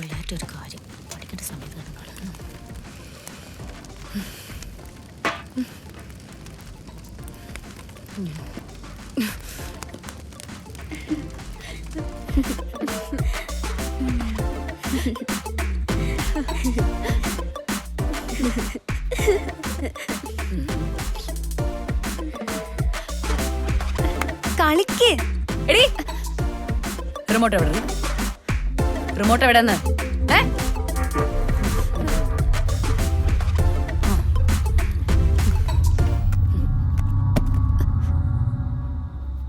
പിള്ളേരുടെ ഒരു കാര്യം പഠിക്കേണ്ട സമയത്ത് തന്നെ നടക്കുന്നു. കളിക്ക്. എടി റിമോട്ട് എവിടെ? റിമോട്ട് എവിടെന്ന്?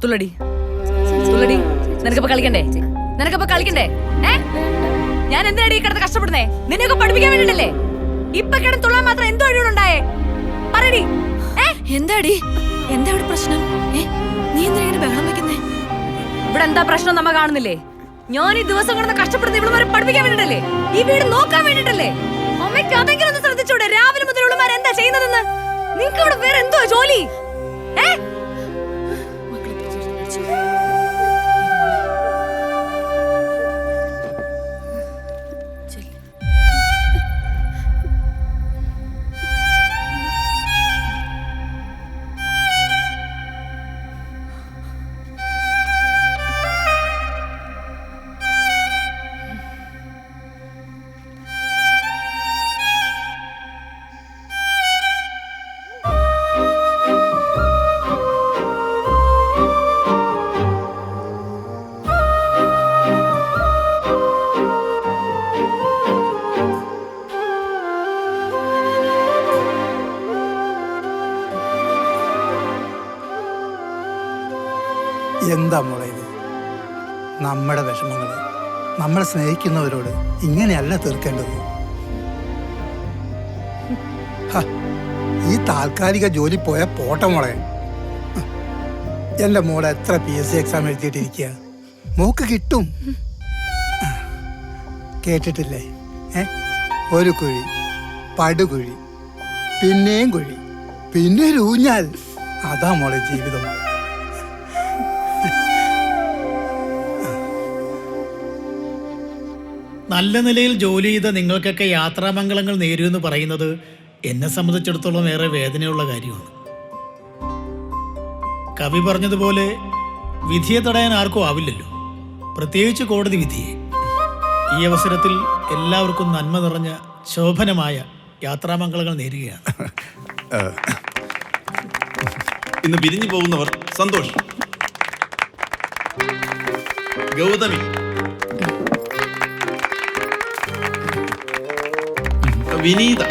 തുള്ളടി തുള്ളടി. നിനക്കിപ്പോ കളിക്കണ്ടേ? നിനക്കിപ്പോ കളിക്കണ്ടേ? ഞാൻ എന്തിനാടി കിടന്ന് കഷ്ടപ്പെടുന്നേ? നിന്നെയൊക്കെ പഠിപ്പിക്കാൻ വേണ്ടിട്ടല്ലേ? ഇപ്പൊ കിടന്ന് തുള്ളാൻ മാത്രം എന്തോ ഒഴിവുണ്ടായേ? പറയടി. എന്താടി? എന്താ ഇവിടെ പ്രശ്നം? നീ എന്തിനാ ഇങ്ങനെ ബഹളം വെക്കുന്നേ? ഇവിടെ എന്താ പ്രശ്നം നമ്മ കാണുന്നില്ലേ? ഞാൻ ഈ ദിവസം കിടന്ന് കഷ്ടപ്പെടുന്ന ഇവളുമാരെ പഠിപ്പിക്കാൻ വേണ്ടിട്ടല്ലേ? ഈ വീട് നോക്കാൻ വേണ്ടിട്ടല്ലേ? അമ്മയ്ക്ക് അതെങ്കിലും ഒന്ന് ശ്രദ്ധിച്ചൂടെ? രാവിലെ മുതൽ ഇവളുമാർ എന്താ ചെയ്യുന്നതെന്ന്? നിനക്ക് ഇവിടെ വേറെ എന്തോ ജോലി? എന്താ മോളെ ഇത്? നമ്മുടെ വിഷമങ്ങൾ നമ്മളെ സ്നേഹിക്കുന്നവരോട് ഇങ്ങനെയല്ല തീർക്കേണ്ടത്. ഈ താൽക്കാലിക ജോലി പോയ പോട്ടെ മോളെ. എൻ്റെ മോളെ എത്ര PSC എക്സാം എഴുതിയിട്ടിരിക്കുക, മോക്ക് കിട്ടും. കേട്ടിട്ടില്ലേ? ഒരു കുഴി, പടുകുഴി, പിന്നെയും കുഴി, പിന്നെ ഒരു ഊഞ്ഞാൽ. അതാ മോളെ ജീവിതം. നല്ല നിലയിൽ ജോലി ചെയ്ത നിങ്ങൾക്കൊക്കെ യാത്രാമംഗളങ്ങൾ നേരുമെന്ന് പറയുന്നത് എന്നെ സംബന്ധിച്ചിടത്തോളം ഏറെ വേദനയുള്ള കാര്യമാണ്. കവി പറഞ്ഞതുപോലെ വിധിയെ തടയാൻ ആർക്കും ആവില്ലല്ലോ, പ്രത്യേകിച്ച് കോടതി വിധിയെ. ഈ അവസരത്തിൽ എല്ലാവർക്കും നന്മ നിറഞ്ഞ ശോഭനമായ യാത്രാമംഗളങ്ങൾ നേരുകയാണ്. ഇന്ന് പിരിഞ്ഞു പോകുന്നവർ സന്തോഷ്, ഗൗതമി, വിനീത,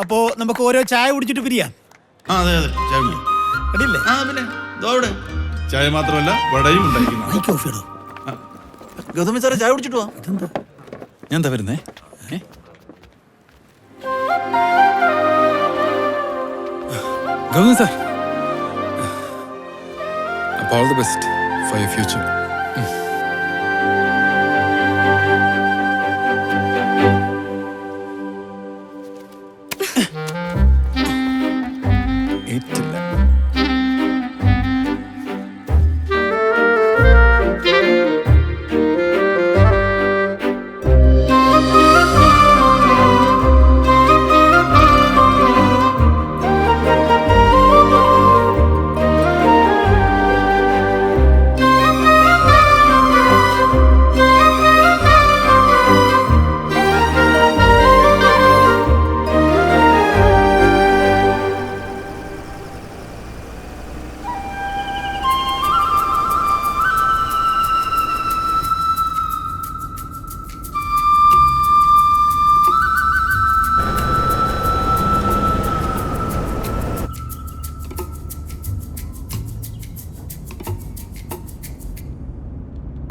അപ്പോ നമുക്ക് ഓരോ ചായ കുടിച്ചിട്ട് പിരിയാം. അതെ അതെ, ചായ അടിയില്ലേ? പിന്നെ അവിടെ ചായ മാത്രമല്ല വടയും ഉണ്ടായിരിക്കുന്നു. ഗൗതമി സാറേ, ചായ കുടിച്ചിട്ട് പോവാ. ഞാൻ എന്താ വരുന്നേ? ഗൗതം സാർ, അപ്പോൾ all the best for your future.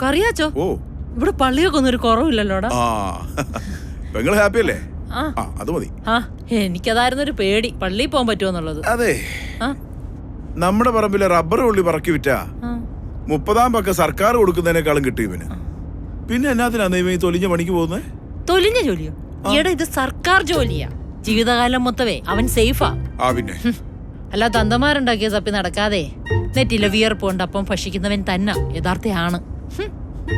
കറിയാച്ചോ, ഇവിടെ പള്ളിയൊക്കെ ഒന്നും ഒരു കുറവില്ലല്ലോടാ. പെങ്ങള് ഹാപ്പി അല്ലേ? അത് മതി. എനിക്കതായിരുന്നു ഒരു പേടി, പള്ളിയിൽ പോകാൻ പറ്റുമോന്നുള്ളത്. അതെ, നമ്മുടെ പറമ്പിലെ റബ്ബർ ഉള്ളി പറക്കി വിറ്റാ 30-ാം പക്ക സർക്കാർ കൊടുക്കുന്നതിനേക്കാളും കിട്ടും ഇവന്. പിന്നെ എന്നാത്തിനാ ഇവൻ തൊലിഞ്ഞ പണിക്ക് പോകുന്നത്? തൊലിഞ്ഞ ജോലിയോ? ഈയിടെ ഇത് സർക്കാർ ജോലിയാ. ജീവിതകാലം മൊത്തവേ അവൻ സേഫാ. പിന്നെ അല്ല തന്തമാരുണ്ടാക്കിയ തപ്പി നടക്കാതെ നെറ്റിലെ വിയർപ്പ് കൊണ്ട് അപ്പം ഭക്ഷിക്കുന്നവൻ തന്നെ യഥാർത്ഥയാണ്.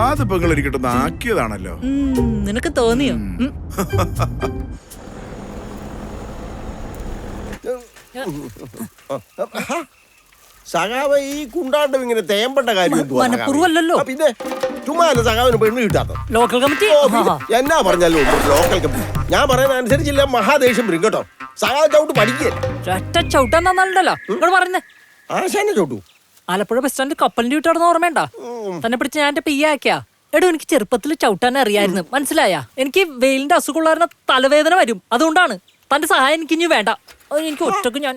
അതിപ്പോ നിങ്ങൾ എനിക്കിട്ടൊന്ന് ആക്കിയതാണല്ലോ. നിനക്ക് തോന്നിയോ? സഖാവ് ഈ കുണ്ടാണ്ടും ഇങ്ങനെ തേമ്പേണ്ട കാര്യം മനഃപൂർവ്വമല്ലല്ലോ. പിന്നെ ചുമ്മാ സഖാവിന് പെണ്ണ് കിട്ടാത്ത ലോക്കൽ കമ്മിറ്റി എന്നാ പറഞ്ഞാലും ലോക്കൽ കമ്മിറ്റി ഞാൻ പറയുന്ന അനുസരിച്ചില്ല മഹാദേഷ്യം വരും കേട്ടോ. സഖാവ് ചവിട്ട് പഠിക്കുക ഒറ്റ ചവിട്ടാൻ നന്നല്ലോ ഇവിടെ പറയുന്നേ. ആശാനെ ചവിട്ടു. ആലപ്പുഴ ബസ് സ്റ്റാൻഡിൽ കപ്പലിന്റെ വീട്ടാണെന്ന് ഓർമ്മയുണ്ടാ? തന്നെ പിടിച്ച് ഞാൻ എന്റെ പിയ്യാക്കിയാ. എടോ എനിക്ക് ചെറുപ്പത്തിൽ ചവിട്ടാൻ അറിയായിരുന്നു, മനസ്സിലായ? എനിക്ക് വെയിലിന്റെ അസുഖമുള്ള തലവേദന വരും, അതുകൊണ്ടാണ്. തന്റെ സഹായം എനിക്ക് ഇനി വേണ്ട. എനിക്ക് ഒറ്റക്ക് ഞാൻ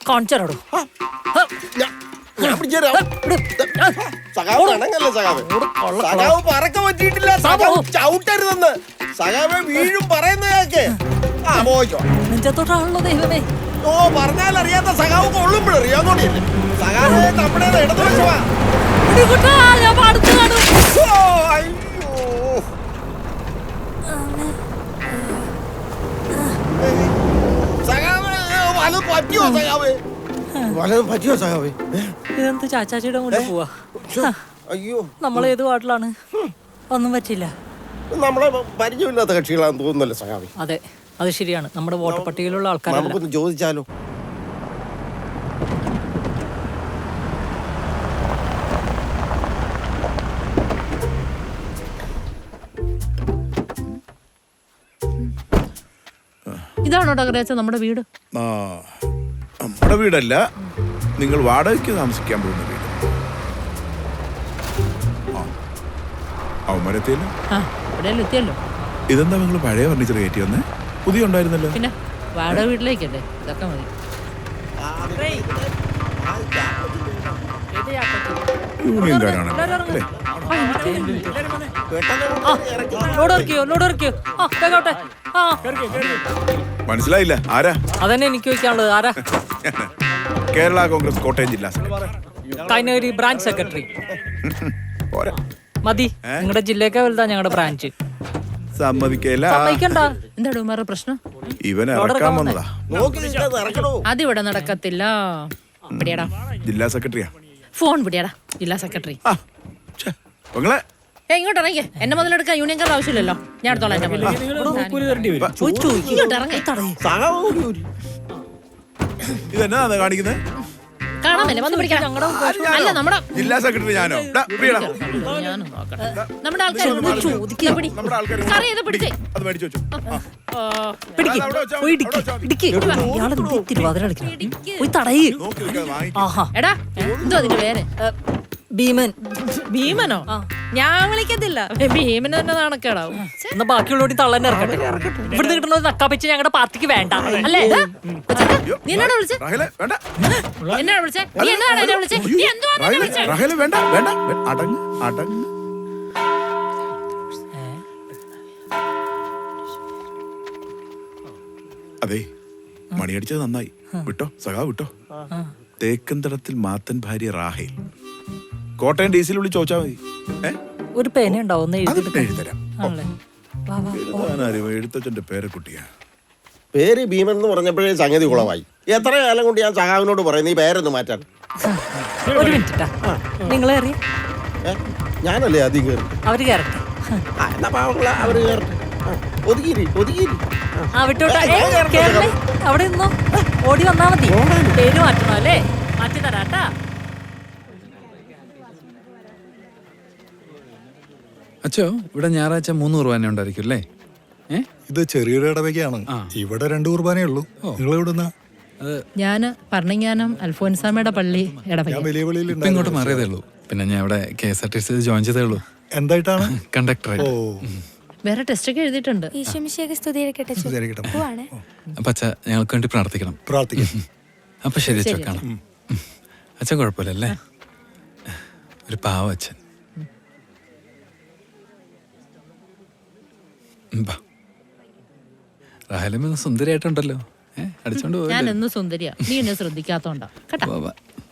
കാണിച്ചാലോ. ഞാൻ പിടിച്ചേരാം. സഖാവ് കണങ്ങല്ല സഖാവ്. സഖാവ് പറക്ക പറ്റിയിട്ടില്ല. സഖാവ് ചവിട്ടരുതെന്ന്. സഖാവ് വീഴും പറയുന്നതൊക്കെ പോയിക്കോ. നെഞ്ചത്തോട്ടാണല്ലോ ദൈവമേ. ഓ പറഞ്ഞാൽ അറിയാത്ത സഖാവ് കൊള്ളുമ്പോഴറിയാന്നോടിയല്ലേ. സഖാവ് നമ്മുടെ ഇടതുവശമാ. ഞാൻ പാടത്ത് കാണും. ഇതെന്ത് ചാച്ചാച്ചിയുടെ കൂടെ പോവാ? അയ്യോ നമ്മളേത് വാട്ടിലാണ്? ഒന്നും പറ്റില്ല. നമ്മളെ പരിചയമില്ലാത്ത കക്ഷികളാന്ന് തോന്നുന്നല്ലോ സഖാവി. അതെ, അത് ശരിയാണ്. നമ്മുടെ വോട്ടർ പട്ടികയിലുള്ള ആൾക്കാർ നമുക്കൊന്ന് ചോദിച്ചാലോ? ഇതാണോ ടകരാച്ച നമ്മുടെ വീട്? നമ്മുടെ വീടല്ല, നിങ്ങൾ വാടകയ്ക്ക് താമസിക്കാൻ പോകുന്ന വീട്. അവന്മാരെത്തിയല്ലോ. എത്തിയല്ലോ. ഇതെന്താ നിങ്ങൾ പഴയ ഫർണിച്ചർ കയറ്റി വന്നേ? പുതിയ ഉണ്ടായിരുന്നല്ലോ. പിന്നെ വാടക വീട്ടിലേക്കല്ലേ, ഇതൊക്കെ മതി. യൂണിയൻകാരാണല്ലോ അല്ലേ? മനസ്സിലായില്ല. ആരാ? അതന്നെ എനിക്ക് ചോദിക്കാനുള്ളത്. ആരാ? കേരള കോൺഗ്രസ് കോട്ടയം ജില്ലാ സെക്രട്ടറി. Kainagiri branch secretary. പോരാ, മതി. നിങ്ങളുടെ ജില്ലയൊക്കെ വലുതാ ഞങ്ങളുടെ ബ്രാഞ്ച്. സമ്മതിക്കല്ല. എന്താണ് ഉമ്മാരുടെ പ്രശ്നം? ഇവൻ ഇറക്കാൻ വന്നതാ. അതിവിടെ നടക്കത്തില്ല. പിടിയടാ. ജില്ലാ സെക്രട്ടറിയാ. ഫോൺ പിടിയടാ. ജില്ലാ സെക്രട്ടറി. ഇങ്ങോട്ട് ഇറങ്ങിയേ. എന്നെ മുതലെടുക്കാൻ യൂണിയൻകാരുടെ ആവശ്യമില്ലല്ലോ. ഞാൻ എടുത്തോളാം. എന്റെ മുതൽ ഇങ്ങോട്ട് ഇറങ്ങി. ഇതെന്നാ കാണിക്കുന്നത്? കാണാമല്ലേ, വന്ന് പിടിക്കണം. അല്ല നമ്മുടെ ജില്ലാ സെക്രട്ടറി ഞാനോ? നമ്മുടെ ആൾക്കാർ പിടിച്ചേ. അത് മേടിച്ചു വെച്ചു. എടാ, എന്തോ അതിന്റെ പേര്? ഭീമൻ. ഭീമനോ? ഞാൻ വിളിക്കത്തില്ല. ഭീമന് തന്നെ നാണക്കേടാവും. എന്നാ ബാക്കിയുള്ളവരും തള്ളന്നെ ഇറക്കട്ടെ. ഇവിടുന്ന് കിട്ടുന്ന നക്കാപ്പിച്ച് ഞങ്ങളുടെ പാർട്ടിക്ക് വേണ്ട അല്ലേ? നീ എന്നോട് വിളിച്ചേ? എന്നോട് വിളിച്ചേ? നീ എന്താണ് എന്നെ വിളിച്ചേ? നീ എന്തുവാ എന്നെ വിളിച്ചേ? വേണ്ട വേണ്ട, അടങ്ങ് അടങ്ങ്. അതെ, മണിയടിച്ചത് നന്നായി. വിട്ടോ സഖാ, വിട്ടോ. തേക്കന്തടത്തിൽ മാത്തൻ ഭാര്യ റാഹേൽ. കോട്ടയം DC വിളിച്ച് ചോദിച്ചാ മതി. ഒരു പേന ഉണ്ടാവും, എഴുതരാം. എഴുത്തച്ഛന്റെ പേരക്കുട്ടിയാ. പേര് ഭീമൻ എന്ന് പറഞ്ഞപ്പോഴേ സംഗതി കുളമായി. എത്ര കാലം കൊണ്ട് ഞാൻ സഖാവിനോട് പറയുന്നു ഈ പേരൊന്ന് മാറ്റാൻ. ഒരു മിനിറ്റ്. നിങ്ങളെ അറിയാം? ഞാനല്ലേ ആദ്യം കയറി. അവര് കയറട്ടെ. എന്നാ പാവങ്ങള അവര് കയറട്ടെ. ഒതുക്കിരി ഒതുക്കിരി. അവിടെ നിന്നോ, ഓടി വന്നാ മതി. പേര് മാറ്റണോ അല്ലേ? മാറ്റി തരാട്ടാ. അച്ഛോ, ഇവിടെ ഞായറാഴ്ച 3 കുർബാന ഉണ്ടായിരിക്കും അല്ലേ? ഇത് ചെറിയൊരു ഇടവകയാണ്. ഇവിടെ 2 കുർബാനേ ഉള്ളൂ. നിങ്ങൾ എവിടുന്നാ? ഞാന് പറഞ്ഞാനം അൽഫോൻസാമയുടെ പള്ളി ഇടവക. വലിയ പള്ളിയിൽ ഇങ്ങോട്ട് മാറിയതേ ഉള്ളൂ. പിന്നെ ഞാൻ ഇവിടെ KSRTC ജോയിൻ ചെയ്തേ ഉള്ളൂ. എന്തായിട്ടാണ്? കണ്ടക്ടറായിട്ട്. വേറെ ടെസ്റ്റ് ഒക്കെ എഴുതിയിട്ടുണ്ട്. അപ്പൊ അച്ഛ ഞങ്ങൾക്ക് വേണ്ടി പ്രാർത്ഥിക്കണം. അപ്പൊ ശരി അച്ഛ, കാണാം. അച്ഛൻ കുഴപ്പമില്ലല്ലേ? ഒരു പാവ അച്ഛൻ. റാഹേലമ്മ സുന്ദരിയായിട്ടുണ്ടല്ലോ. അടിച്ചോണ്ട് ഞാൻ എന്ന് സുന്ദരിയാ, നീ എന്നെ ശ്രദ്ധിക്കാത്തോണ്ടാ കേട്ടോ.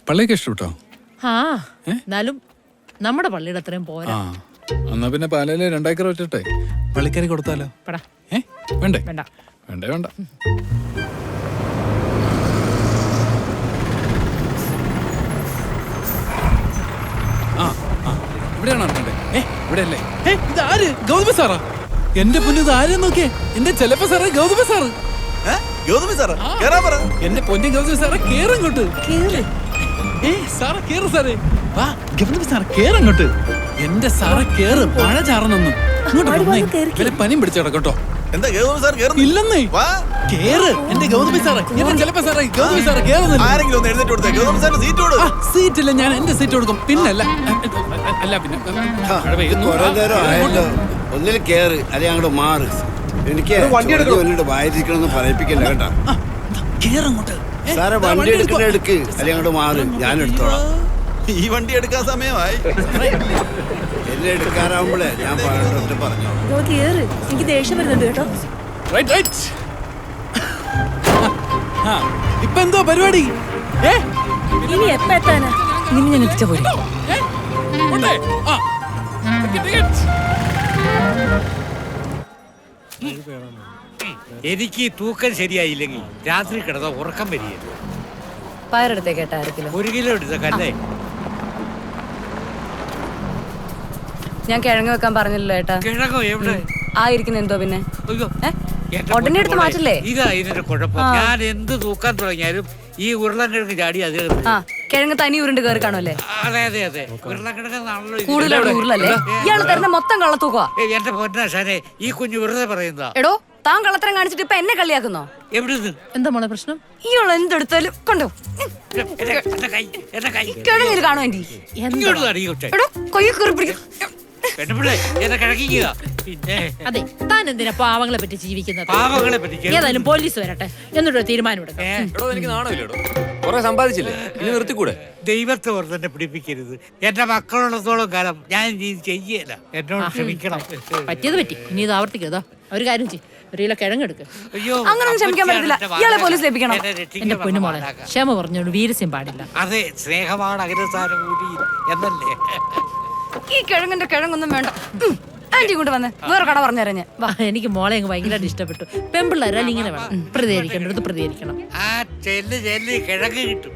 പള്ളിയൊക്കെ ഇഷ്ടപ്പെട്ടോ? എന്നാലും നമ്മുടെ പള്ളിയുടെ അത്രയും പോരാ. എന്നാ പിന്നെ പാലയില് 2 ഏക്കർ വെച്ചിട്ടെ പള്ളിക്കറി കൊടുത്താലോ? പടാ. വേണ്ടേ വേണ്ട. വേണ്ടേ വേണ്ട. ആ ആ ഇവിടെയാണോ ഇറങ്ങണ്ടേ? ഇവിടെ അല്ലേ? ഇതാര്? ഗൗതമി സാറാ? എന്റെ പൊന്നു, ഇത് ആരെന്ന് നോക്കിയേ. എന്റെ ചെലപ്പ സാറേ, ഗൗതമി സാറ്. ഗൗതമി സാറാ കേറാൻ പറ. എന്റെ പൊന്നു ഗൗതമി സാറേ, കേറങ്ങോട്ട്. സാറേ കേറ് സാറേ. വാ ഗൗതമി സാറേ, കേറങ്ങോട്ട്. എന്റെ സാറേ കേറ്, മഴ ചാറണമെന്ന്. ഇങ്ങോട്ട് പനിയും പിടിച്ചു കിടക്കട്ടോ. എന്താ ഗൗതമി സാർ കേറുന്നു? ഇല്ലെന്നേ. വാ കേറ് എന്റെ ഗൗതമി സാറേ. എന്റെ ചെലപ്പ സാറേ, ഗൗതമി സാറേ കേറുന്നില്ല. ആരെങ്കിലും ഒന്ന് എഴുന്നേറ്റ് കൊടുത്തേ. ഗൗതമി സാറിന് സീറ്റ് കൊടു. സീറ്റില്ല, ഞാൻ എന്റെ സീറ്റ് കൊടുക്കും. പിന്നല്ല അല്ല പിന്നെ മഴ പെയ്യുന്നു. ഒന്നിൽ കേറ് അല്ലെ അങ്ങോട്ട് മാറ്. എനിക്ക് വണ്ടി വായിരിക്കണമെന്ന് പറയിപ്പിക്കല്ല കേട്ടാ. കേറങ്ങോട്ട്. സാറെ വണ്ടി എടുക്ക് അല്ലെ അങ്ങോട്ട് മാറ്, ഞാൻ എടുത്തോളാം. ഈ വണ്ടി എടുക്കാൻ സമയമായി. എന്നെ എടുക്കാറാവുമ്പോഴേ ഞാൻ പറഞ്ഞു. എനിക്ക് ദേഷ്യം വരുന്നുണ്ട് കേട്ടോ. ഇപ്പൊ എന്തോ പരിപാടി? ഇനി എപ്പ എത്താനാ? ഇനി ഞാൻ എത്തിച്ച പോലെ. എനിക്ക് തൂക്കം ശരിയായില്ലെങ്കിൽ രാത്രി കിടന്ന ഉറക്കം വരികയില്ല. പയറെടുത്തേ കേട്ടാ 1 കിലോ. 1 കിലോ എടുത്തല്ലേ? ഞാൻ കിഴങ്ങ് വെക്കാൻ പറഞ്ഞല്ലോ ഏട്ടാ. കിഴങ്ങോ എവിടെ? ഇരിക്കുന്ന എന്തോ പിന്നെ. അയ്യോ, ഉടനെ എടുത്ത് മാറ്റില്ലേ? ഇതാ ഇതിന്റെ കുഴപ്പം. ഞാൻ എന്ത് തൂക്കാൻ തുടങ്ങിയാലും ഈ ഉരുളക്കിഴങ്ങ് ചാടി അത് കിഴങ്ങ് തനി ഉരുണ്ട് കയറി കാണുമല്ലേ? അതെ അതെ അതെ, ഉരുളക്കിഴങ്ങാണല്ലോ കൂടുതലുള്ള ഉരുളല്ലേ? ഇയാള് തരുന്ന മൊത്തം കള്ളത്തൂക്കോ? എന്റെ പൊന്നാശാനെ, ഈ കുഞ്ഞു വെറുതെ പറയുന്നതാ. എടോ, താൻ കള്ളത്തരം കാണിച്ചിട്ട് ഇപ്പൊ എന്നെ കളിയാക്കുന്നോ? എവിടുന്ന്? എന്താ മോളെ പ്രശ്നം? ഇയാൾ എന്തെടുത്താലും കണ്ടോ കിഴങ്ങിൽ കാണോ എന്റെ? എടോ, കൈ കയറി പിടിക്കും. എന്നെ കിഴക്കിക്കുക. പിന്നെ അതെ, താൻ എന്തിനാ പാവങ്ങളെ പറ്റി ജീവിക്കുന്നത്? പാവങ്ങളെ പറ്റി ഏതായാലും പോലീസ് വരട്ടെ, എന്നിട്ട് തീരുമാനം എടുക്കാം. എനിക്ക് നാണമില്ലടോ. കുറെ സമ്പാദിച്ചില്ലേ, ഇനി നിർത്തിക്കൂടെ? ദൈവത്തെ ഓർത്ത് എന്നെ പിടിപ്പിക്കരുത്. എന്റെ മക്കളുള്ളത്തോളം കാലം ഞാൻ ഇത് ചെയ്യല. എന്നോട് ക്ഷമിക്കണം. പറ്റിയത് പറ്റി, ഇനി ഇത് ആവർത്തിക്കരുതാ. ഒരു കാര്യം ചെയ്യും, 1 കിലോ കിഴങ്ങെടുക്ക്. അയ്യോ, അങ്ങനെ ക്ഷമിക്കാൻ പറ്റില്ല. ഇയാളെ പോലീസ് ലഭിക്കണം. എന്റെ പൊന്നുമോളെ, ക്ഷമ പറഞ്ഞോണ്ട് വീരസ്യം പാടില്ല. അതെ, സ്നേഹമാണ് അഗ്രസാരം കൂടി എന്നല്ലേ. ഈ കിഴങ്ങിന്റെ കിഴങ്ങൊന്നും വേണ്ട. ആന്റി കൊണ്ട് വന്ന് വേറെ കട പറഞ്ഞുതരാം ഞാൻ. എനിക്ക് മോളെ അങ്ങ് ഭയങ്കരമായിട്ട് ഇഷ്ടപ്പെട്ടു. പെമ്പിള്ളേരാൽ ഇങ്ങനെ വേണം, പ്രതികരിക്കേണ്ടത് പ്രതികരിക്കണം. ആ ചെല്ല് കിഴങ്ങ് കിട്ടും.